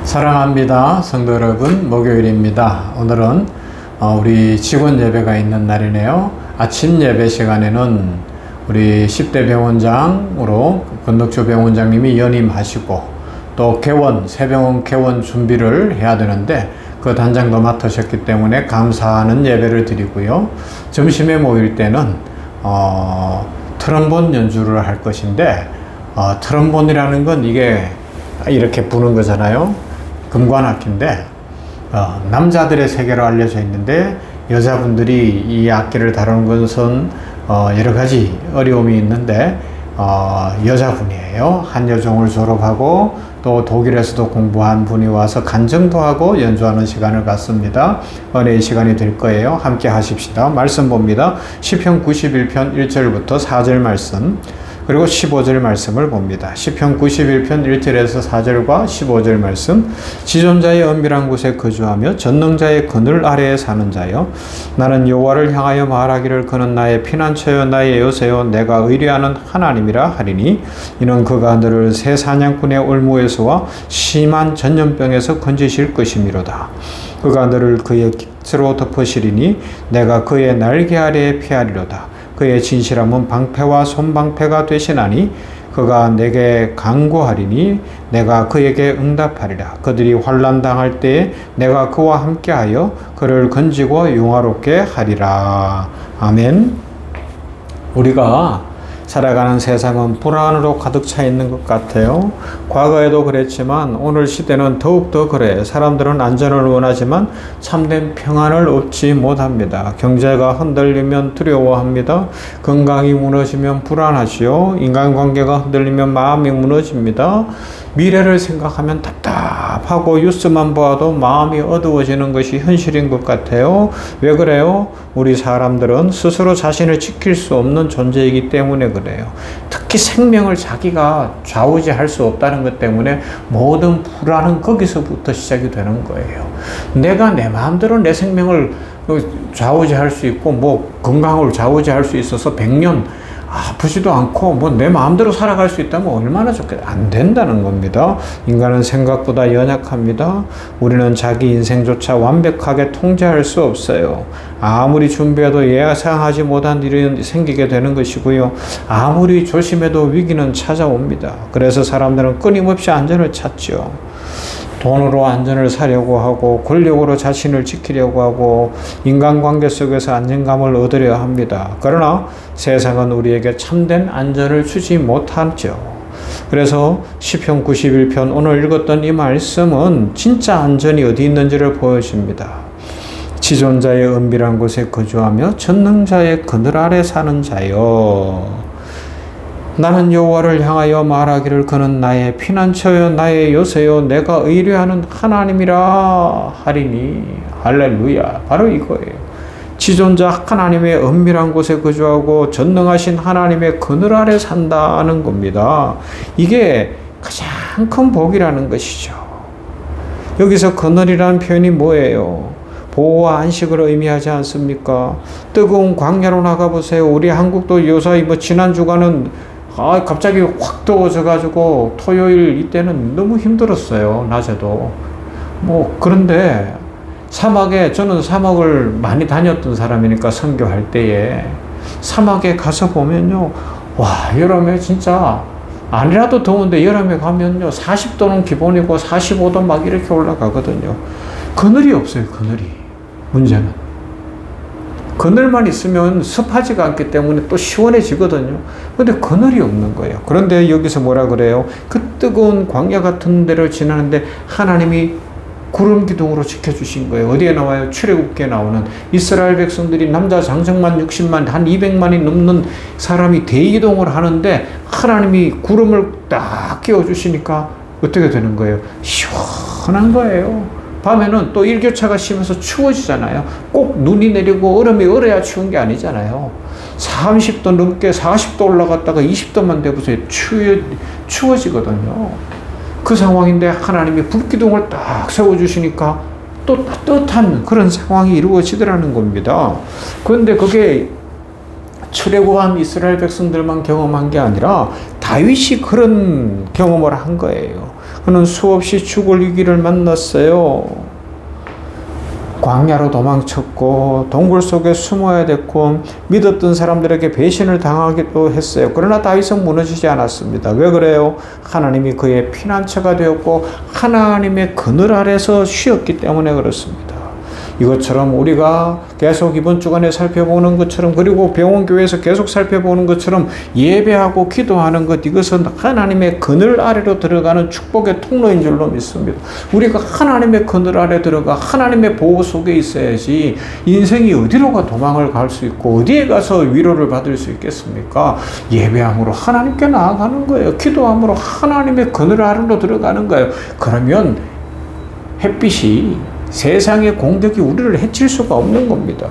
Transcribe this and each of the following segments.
사랑합니다. 성도 여러분, 목요일입니다. 오늘은 우리 직원 예배가 있는 날이네요. 아침 예배 시간에는 우리 10대 병원장으로 권덕주 병원장님이 연임하시고 또 새병원 개원 준비를 해야 되는데 그 단장도 맡으셨기 때문에 감사하는 예배를 드리고요. 점심에 모일 때는 트럼본 연주를 할 것인데 트럼본이라는 건 이게 이렇게 부는 거잖아요. 금관악기인데 남자들의 세계로 알려져 있는데 여자분들이 이 악기를 다루는 것은 여러 가지 어려움이 있는데 여자분이에요. 한여종을 졸업하고 또 독일에서도 공부한 분이 와서 간증도 하고 연주하는 시간을 갖습니다. 은혜의 시간이 될 거예요. 함께 하십시다. 말씀 봅니다. 시편 91편 1절부터 4절 말씀, 그리고 15절 말씀을 봅니다. 시편 91편 1절에서 4절과 15절 말씀. 지존자의 은밀한 곳에 거주하며 전능자의 그늘 아래에 사는 자여, 나는 여호와를 향하여 말하기를 그는 나의 피난처요 나의 요새요 내가 의뢰하는 하나님이라 하리니, 이는 그가 너를 새 사냥꾼의 올무에서와 심한 전염병에서 건지실 것이미로다. 그가 너를 그의 깃으로 덮으시리니 내가 그의 날개 아래에 피하리로다. 그의 진실함은 방패와 손방패가 되시나니 그가 내게 간구하리니 내가 그에게 응답하리라. 그들이 환난 당할 때에 내가 그와 함께하여 그를 건지고 영화롭게 하리라. 아멘. 우리가 살아가는 세상은 불안으로 가득 차 있는 것 같아요. 과거에도 그랬지만 오늘 시대는 더욱더 그래. 사람들은 안전을 원하지만 참된 평안을 얻지 못합니다. 경제가 흔들리면 두려워합니다. 건강이 무너지면 불안하지요. 인간관계가 흔들리면 마음이 무너집니다. 미래를 생각하면 답답하고 뉴스만 보아도 마음이 어두워지는 것이 현실인 것 같아요. 왜 그래요? 우리 사람들은 스스로 자신을 지킬 수 없는 존재이기 때문에 그래요. 특히 생명을 자기가 좌우지할 수 없다는 것 때문에 모든 불안은 거기서부터 시작이 되는 거예요. 내가 내 마음대로 내 생명을 좌우지할 수 있고 건강을 좌우지할 수 있어서 100년 아프지도 않고 내 마음대로 살아갈 수 있다면 얼마나 좋겠다. 안 된다는 겁니다. 인간은 생각보다 연약합니다. 우리는 자기 인생조차 완벽하게 통제할 수 없어요. 아무리 준비해도 예상하지 못한 일이 생기게 되는 것이고요. 아무리 조심해도 위기는 찾아옵니다. 그래서 사람들은 끊임없이 안전을 찾죠. 돈으로 안전을 사려고 하고 권력으로 자신을 지키려고 하고 인간관계 속에서 안정감을 얻으려 합니다. 그러나 세상은 우리에게 참된 안전을 주지 못하죠. 그래서 시편 91편 오늘 읽었던 이 말씀은 진짜 안전이 어디 있는지를 보여줍니다. 지존자의 은밀한 곳에 거주하며 전능자의 그늘 아래 사는 자여, 나는 여호와를 향하여 말하기를 그는 나의 피난처요 나의 요새요 내가 의뢰하는 하나님이라 하리니. 할렐루야. 바로 이거예요. 지존자 하나님의 은밀한 곳에 거주하고 전능하신 하나님의 그늘 아래 산다는 겁니다. 이게 가장 큰 복이라는 것이죠. 여기서 그늘이라는 표현이 뭐예요? 보호와 안식을 의미하지 않습니까? 뜨거운 광야로 나가보세요. 우리 한국도 요사이 지난 주간은 갑자기 확 더워져가지고 토요일 이때는 너무 힘들었어요. 낮에도. 그런데 저는 사막을 많이 다녔던 사람이니까 선교할 때에 사막에 가서 보면요. 여름에 진짜 아니라도 더운데 여름에 가면요. 40도는 기본이고 45도 막 이렇게 올라가거든요. 그늘이 없어요. 그늘이. 문제는. 그늘만 있으면 습하지가 않기 때문에 또 시원해지거든요. 근데 그늘이 없는 거예요. 그런데 여기서 뭐라 그래요? 그 뜨거운 광야 같은 데를 지나는데 하나님이 구름 기둥으로 지켜주신 거예요. 어디에 나와요? 출애굽기에 나오는 이스라엘 백성들이 남자 장정만 60만, 한 200만이 넘는 사람이 대이동을 하는데 하나님이 구름을 딱 끼워주시니까 어떻게 되는 거예요? 시원한 거예요. 밤에는 또 일교차가 심해서 추워지잖아요. 꼭 눈이 내리고 얼음이 얼어야 추운 게 아니잖아요. 30도 넘게 40도 올라갔다가 20도만 돼보세요. 추워지거든요. 그 상황인데 하나님이 불기둥을 딱 세워주시니까 또 따뜻한 그런 상황이 이루어지더라는 겁니다. 그런데 그게 출애굽한 이스라엘 백성들만 경험한 게 아니라 다윗이 그런 경험을 한 거예요. 그는 수없이 죽을 위기를 만났어요. 광야로 도망쳤고 동굴 속에 숨어야 됐고 믿었던 사람들에게 배신을 당하기도 했어요. 그러나 다윗은 무너지지 않았습니다. 왜 그래요? 하나님이 그의 피난처가 되었고 하나님의 그늘 아래서 쉬었기 때문에 그렇습니다. 이것처럼 우리가 계속 이번 주간에 살펴보는 것처럼, 그리고 병원교회에서 계속 살펴보는 것처럼 예배하고 기도하는 것, 이것은 하나님의 그늘 아래로 들어가는 축복의 통로인 줄로 믿습니다. 우리가 하나님의 그늘 아래 들어가 하나님의 보호 속에 있어야지 인생이 어디로가 도망을 갈 수 있고 어디에 가서 위로를 받을 수 있겠습니까? 예배함으로 하나님께 나아가는 거예요. 기도함으로 하나님의 그늘 아래로 들어가는 거예요. 그러면 햇빛이, 세상의 공격이 우리를 해칠 수가 없는 겁니다.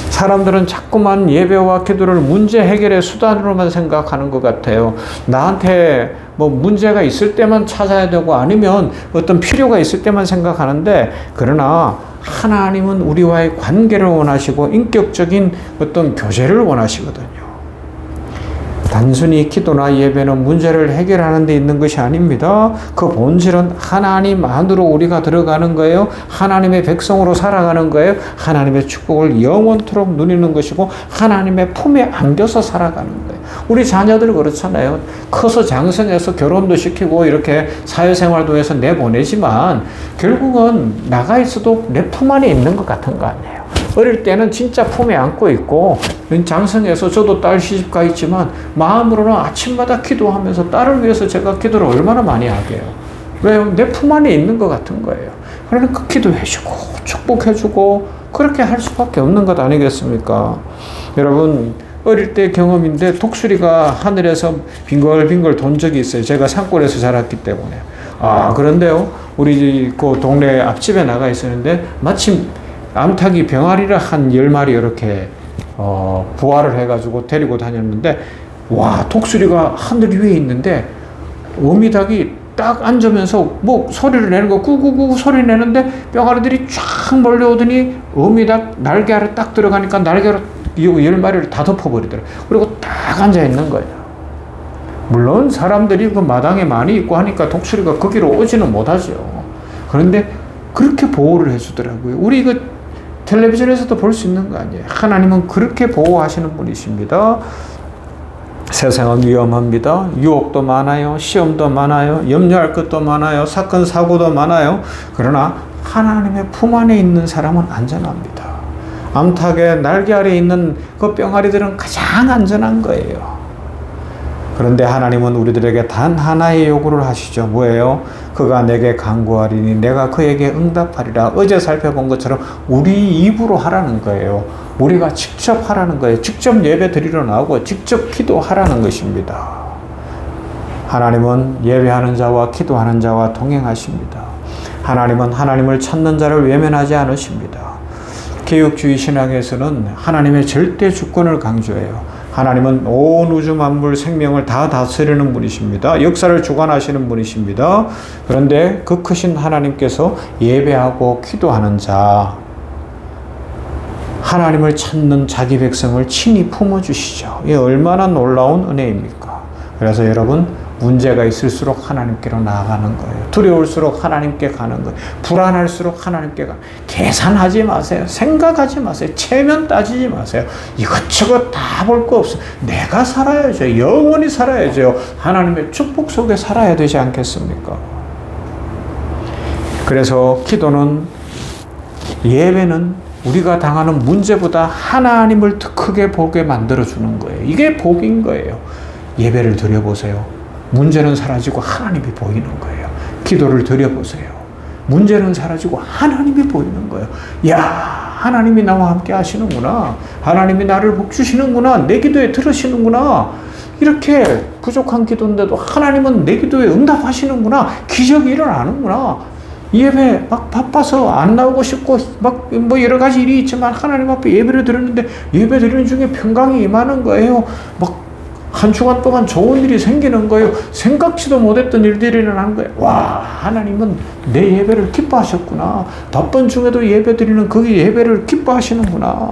사람들은 자꾸만 예배와 기도를 문제 해결의 수단으로만 생각하는 것 같아요. 나한테 뭐 문제가 있을 때만 찾아야 되고 아니면 어떤 필요가 있을 때만 생각하는데, 그러나 하나님은 우리와의 관계를 원하시고 인격적인 어떤 교제를 원하시거든요. 단순히 기도나 예배는 문제를 해결하는 데 있는 것이 아닙니다. 그 본질은 하나님 안으로 우리가 들어가는 거예요. 하나님의 백성으로 살아가는 거예요. 하나님의 축복을 영원토록 누리는 것이고 하나님의 품에 안겨서 살아가는 거예요. 우리 자녀들 그렇잖아요. 커서 장성해서 결혼도 시키고 이렇게 사회생활도 해서 내보내지만 결국은 나가 있어도 내 품 안에 있는 것 같은 거 아니에요. 어릴 때는 진짜 품에 안고 있고 장성해서 저도 딸 시집가 있지만 마음으로는 아침마다 기도하면서 딸을 위해서 제가 기도를 얼마나 많이 하게요. 왜요? 내 품 안에 있는 것 같은 거예요. 그러니까 기도해주고 축복해주고 그렇게 할 수밖에 없는 것 아니겠습니까? 여러분, 어릴 때 경험인데 독수리가 하늘에서 빙글빙글 돈 적이 있어요. 제가 산골에서 자랐기 때문에. 그런데요, 우리 그 동네 앞집에 나가 있었는데 마침 암탉이 병아리를 한 10마리 이렇게 부화를 해가지고 데리고 다녔는데, 와, 독수리가 하늘 위에 있는데 어미닭이 딱 앉으면서 뭐 소리를 내는 거, 구구구 소리 내는데 병아리들이 쫙 몰려오더니 어미닭 날개 아래 딱 들어가니까 날개로 이 10마리를 다 덮어버리더라고요. 그리고 딱 앉아 있는 거예요. 물론 사람들이 그 마당에 많이 있고 하니까 독수리가 거기로 오지는 못하죠. 그런데 그렇게 보호를 해주더라고요. 우리 그 텔레비전에서도 볼 수 있는 거 아니에요. 하나님은 그렇게 보호하시는 분이십니다. 세상은 위험합니다. 유혹도 많아요. 시험도 많아요. 염려할 것도 많아요. 사건, 사고도 많아요. 그러나 하나님의 품 안에 있는 사람은 안전합니다. 암탉의 날개 아래에 있는 그 병아리들은 가장 안전한 거예요. 그런데 하나님은 우리들에게 단 하나의 요구를 하시죠. 뭐예요? 그가 내게 간구하리니 내가 그에게 응답하리라. 어제 살펴본 것처럼 우리 입으로 하라는 거예요. 우리가 직접 하라는 거예요. 직접 예배 드리러 나오고 직접 기도하라는 것입니다. 하나님은 예배하는 자와 기도하는 자와 동행하십니다. 하나님은 하나님을 찾는 자를 외면하지 않으십니다. 개혁주의 신앙에서는 하나님의 절대 주권을 강조해요. 하나님은 온 우주 만물 생명을 다 다스리는 분이십니다. 역사를 주관하시는 분이십니다. 그런데 그 크신 하나님께서 예배하고 기도하는 자, 하나님을 찾는 자기 백성을 친히 품어주시죠. 이게 얼마나 놀라운 은혜입니까? 그래서 여러분, 문제가 있을수록 하나님께로 나아가는 거예요. 두려울수록 하나님께 가는 거예요. 불안할수록 하나님께 가는 거예요. 계산하지 마세요. 생각하지 마세요. 체면 따지지 마세요. 이것저것 다 볼 거 없어요. 내가 살아야죠. 영원히 살아야죠. 하나님의 축복 속에 살아야 되지 않겠습니까? 그래서 기도는, 예배는 우리가 당하는 문제보다 하나님을 더 크게 보게 만들어주는 거예요. 이게 복인 거예요. 예배를 드려보세요. 문제는 사라지고 하나님이 보이는 거예요. 기도를 드려보세요. 문제는 사라지고 하나님이 보이는 거예요. 야, 하나님이 나와 함께 하시는구나. 하나님이 나를 복주시는구나. 내 기도에 들으시는구나. 이렇게 부족한 기도인데도 하나님은 내 기도에 응답하시는구나. 기적이 일어나는구나. 예배 막 바빠서 안 나오고 싶고 막 뭐 여러 가지 일이 있지만 하나님 앞에 예배를 드리는데 예배 드리는 중에 평강이 임하는 거예요. 막 한 주간 동안 좋은 일이 생기는 거예요. 생각지도 못했던 일들이 일어나는 거예요. 와, 하나님은 내 예배를 기뻐하셨구나. 바쁜 중에도 예배 드리는 그 예배를 기뻐하시는구나.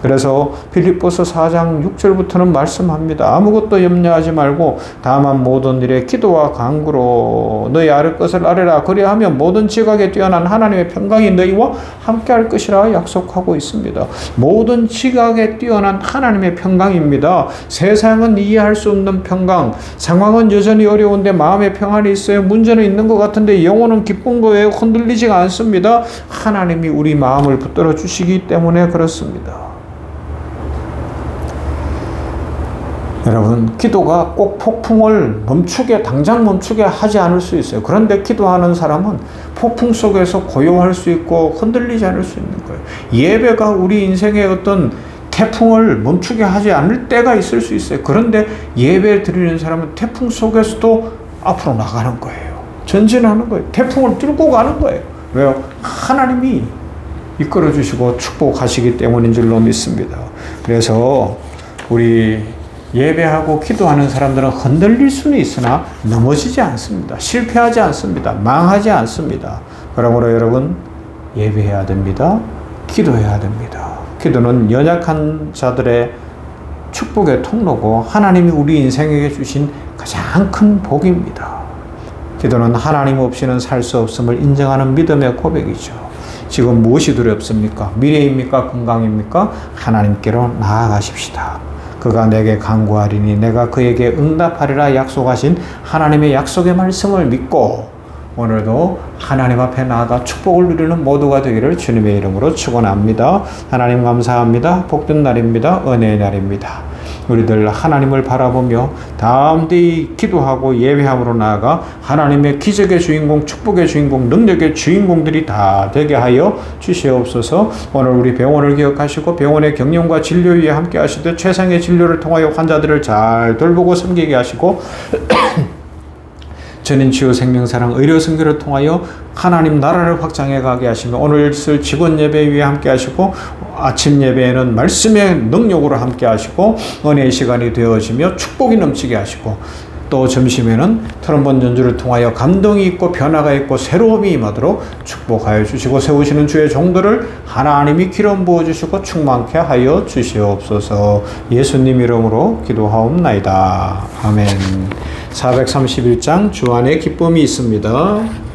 그래서 빌립보서 4장 6절부터는 말씀합니다. 아무것도 염려하지 말고 다만 모든 일에 기도와 간구로 너희 아뢰 것을 아뢰라. 그리하면 모든 지각에 뛰어난 하나님의 평강이 너희와 함께할 것이라 약속하고 있습니다. 모든 지각에 뛰어난 하나님의 평강입니다. 세상은 이해할 수 없는 평강, 상황은 여전히 어려운데 마음의 평안이 있어요. 문제는 있는 것 같은데 영혼은 기쁜 거예요. 흔들리지가 않습니다. 하나님이 우리 마음을 붙들어 주시기 때문에 그렇습니다. 여러분, 기도가 꼭 폭풍을 당장 멈추게 하지 않을 수 있어요. 그런데 기도하는 사람은 폭풍 속에서 고요할 수 있고 흔들리지 않을 수 있는 거예요. 예배가 우리 인생의 어떤 태풍을 멈추게 하지 않을 때가 있을 수 있어요. 그런데 예배 드리는 사람은 태풍 속에서도 앞으로 나가는 거예요. 전진하는 거예요. 태풍을 뚫고 가는 거예요. 왜요? 하나님이 이끌어 주시고 축복하시기 때문인 줄로 믿습니다. 그래서 우리 예배하고 기도하는 사람들은 흔들릴 수는 있으나 넘어지지 않습니다. 실패하지 않습니다. 망하지 않습니다. 그러므로 여러분, 예배해야 됩니다. 기도해야 됩니다. 기도는 연약한 자들의 축복의 통로고 하나님이 우리 인생에게 주신 가장 큰 복입니다. 기도는 하나님 없이는 살 수 없음을 인정하는 믿음의 고백이죠. 지금 무엇이 두렵습니까? 미래입니까? 건강입니까? 하나님께로 나아가십시다. 그가 내게 간구하리니 내가 그에게 응답하리라 약속하신 하나님의 약속의 말씀을 믿고 오늘도 하나님 앞에 나아가 축복을 누리는 모두가 되기를 주님의 이름으로 축원합니다. 하나님 감사합니다. 복된 날입니다. 은혜의 날입니다. 우리들 하나님을 바라보며 담대히 기도하고 예배함으로 나아가 하나님의 기적의 주인공, 축복의 주인공, 능력의 주인공들이 다 되게 하여 주시옵소서. 오늘 우리 병원을 기억하시고 병원의 경영과 진료 위에 함께 하시되 최상의 진료를 통하여 환자들을 잘 돌보고 섬기게 하시고 전인치유 생명사랑 의료선교를 통하여 하나님 나라를 확장해 가게 하시며 오늘 있을 직원 예배 위에 함께 하시고 아침 예배에는 말씀의 능력으로 함께 하시고 은혜의 시간이 되어지며 축복이 넘치게 하시고 또 점심에는 트럼본 연주를 통하여 감동이 있고 변화가 있고 새로움이 임하도록 축복하여 주시고 세우시는 주의 종들을 하나님이 기름 부어주시고 충만케 하여 주시옵소서. 예수님 이름으로 기도하옵나이다. 아멘. 431장 주 안에 기쁨이 있습니다.